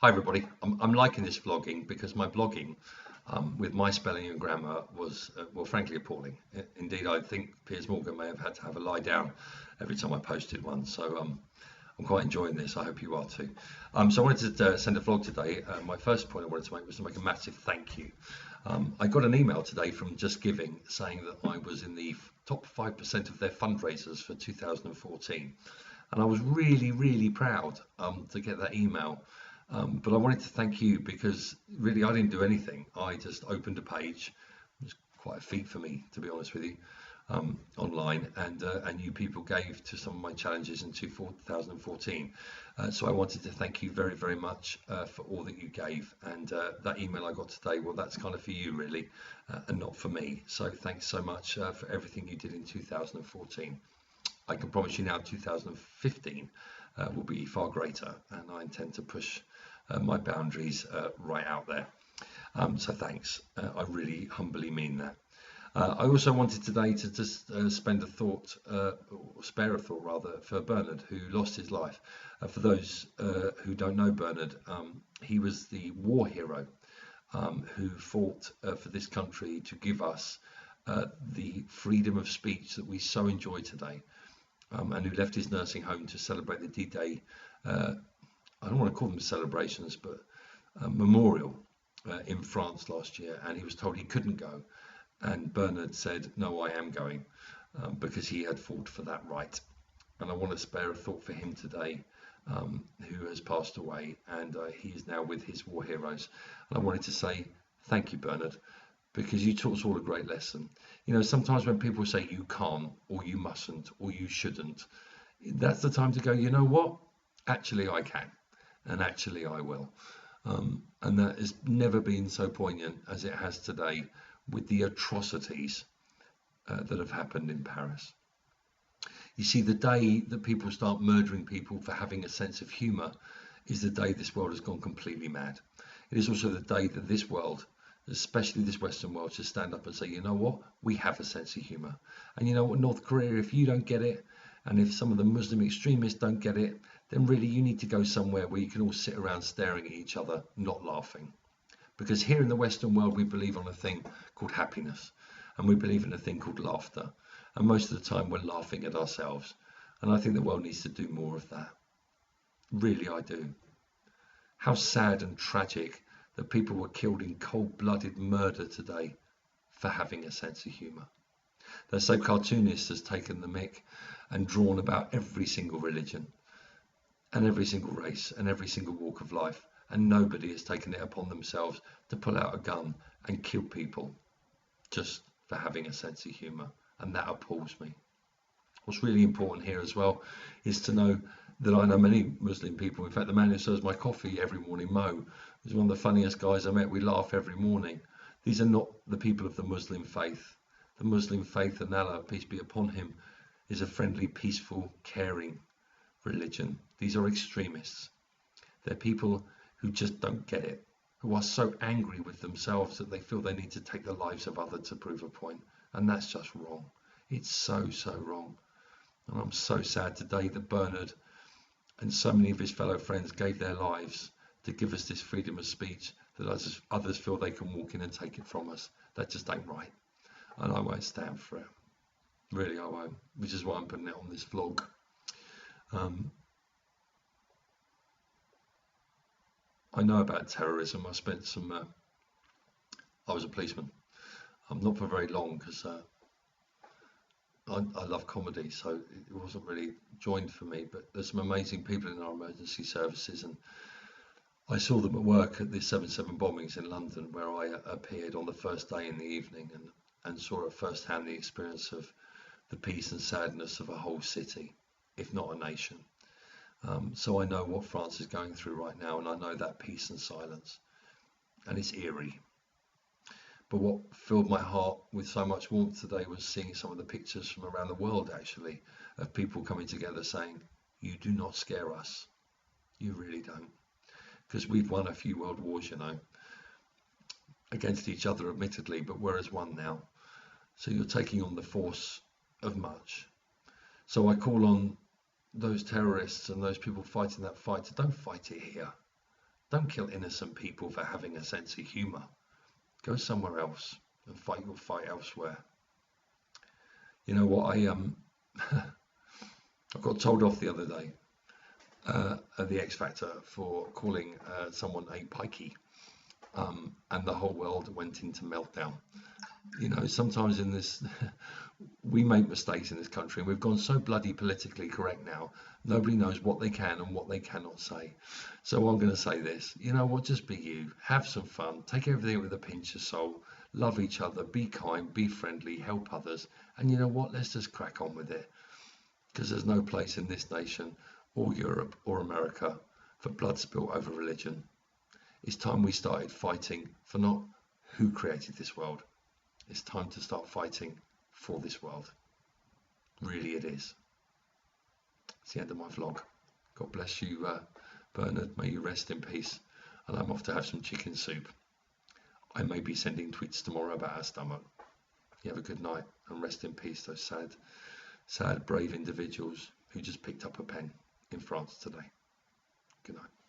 Hi everybody. I'm liking this vlogging because my blogging with my spelling and grammar was, well, frankly appalling. Indeed, I think Piers Morgan may have had to have a lie down every time I posted one. So I'm quite enjoying this. I hope you are too. So I wanted to send a vlog today. My first point I wanted to make was to make a massive thank you. I got an email today from Just Giving saying that I was in the top 5% of their fundraisers for 2014. And I was really, really proud to get that email. But I wanted to thank you because really I didn't do anything. I just opened a page. It was quite a feat for me, to be honest with you, online, and you people gave to some of my challenges in 2014. So I wanted to thank you very, very much for all that you gave. And that email I got today, well, that's kind of for you really, and not for me. So thanks so much for everything you did in 2014. I can promise you now 2015 will be far greater, and I intend to push my boundaries right out there. So thanks. I really humbly mean that. I also wanted today to just spend a thought, or spare a thought rather, for Bernard, who lost his life. For those who don't know Bernard, he was the war hero who fought for this country to give us the freedom of speech that we so enjoy today. And who left his nursing home to celebrate the D-Day, I don't want to call them celebrations, but memorial in France last year. And he was told he couldn't go. And Bernard said, no, I am going, because he had fought for that right. And I want to spare a thought for him today, who has passed away, and he is now with his war heroes. And I wanted to say thank you, Bernard, because you taught us all a great lesson. You know, sometimes when people say you can't, or you mustn't, or you shouldn't, that's the time to go, you know what? Actually, I can, and actually, I will. And that has never been so poignant as it has today with the atrocities that have happened in Paris. You see, the day that people start murdering people for having a sense of humour is the day this world has gone completely mad. It is also the day that this world, especially this Western world, should stand up and say, you know what, we have a sense of humour. And you know what, North Korea, if you don't get it, and if some of the Muslim extremists don't get it, then really you need to go somewhere where you can all sit around staring at each other, not laughing. Because here in the Western world, we believe on a thing called happiness, and we believe in a thing called laughter. And most of the time we're laughing at ourselves. And I think the world needs to do more of that. Really, I do. How sad and tragic that people were killed in cold-blooded murder today for having a sense of humour. They're so cartoonist has taken the mick and drawn about every single religion and every single race and every single walk of life, and nobody has taken it upon themselves to pull out a gun and kill people just for having a sense of humour, and that appalls me. What's really important here as well is to know that I know many Muslim people. In fact, the man who serves my coffee every morning, Mo, is one of the funniest guys I met. We laugh every morning. These are not the people of the Muslim faith. The Muslim faith, and Allah, peace be upon him, is a friendly, peaceful, caring religion. These are extremists. They're people who just don't get it, who are so angry with themselves that they feel they need to take the lives of others to prove a point. And that's just wrong. It's so, so wrong. And I'm so sad today that Bernard and so many of his fellow friends gave their lives to give us this freedom of speech that others feel they can walk in and take it from us. That just ain't right. And I won't stand for it. Really, I won't. Which is why I'm putting it on this vlog. I know about terrorism. I spent some, I was a policeman. Not for very long because I love comedy, so it wasn't really joined for me, but there's some amazing people in our emergency services, and I saw them at work at the 7/7 bombings in London, where I appeared on the first day in the evening and saw at first hand the experience of the peace and sadness of a whole city, if not a nation. So I know what France is going through right now, and I know that peace and silence, and it's eerie. But what filled my heart with so much warmth today was seeing some of the pictures from around the world, actually, of people coming together saying, you do not scare us. You really don't. Because we've won a few world wars, you know, against each other, admittedly, but we're as one now. So you're taking on the force of much. So I call on those terrorists and those people fighting that fight to don't fight it here. Don't kill innocent people for having a sense of humour. Go somewhere else and fight your fight elsewhere. You know what? I got told off the other day at the X Factor for calling someone a pikey, and the whole world went into meltdown. You know, sometimes in this, we make mistakes in this country, and we've gone so bloody politically correct now. Nobody knows what they can and what they cannot say. So I'm going to say this. You know what? Just be you. Have some fun. Take everything with a pinch of salt. Love each other. Be kind. Be friendly. Help others. And you know what? Let's just crack on with it. Because there's no place in this nation or Europe or America for blood spilt over religion. It's time we started fighting for not who created this world. It's time to start fighting for this world. Really it is. It's the end of my vlog. God bless you, Bernard. May you rest in peace. And I'm off to have some chicken soup. I may be sending tweets tomorrow about our stomach. You have a good night and rest in peace, those sad, brave individuals who just picked up a pen in France today. Good night.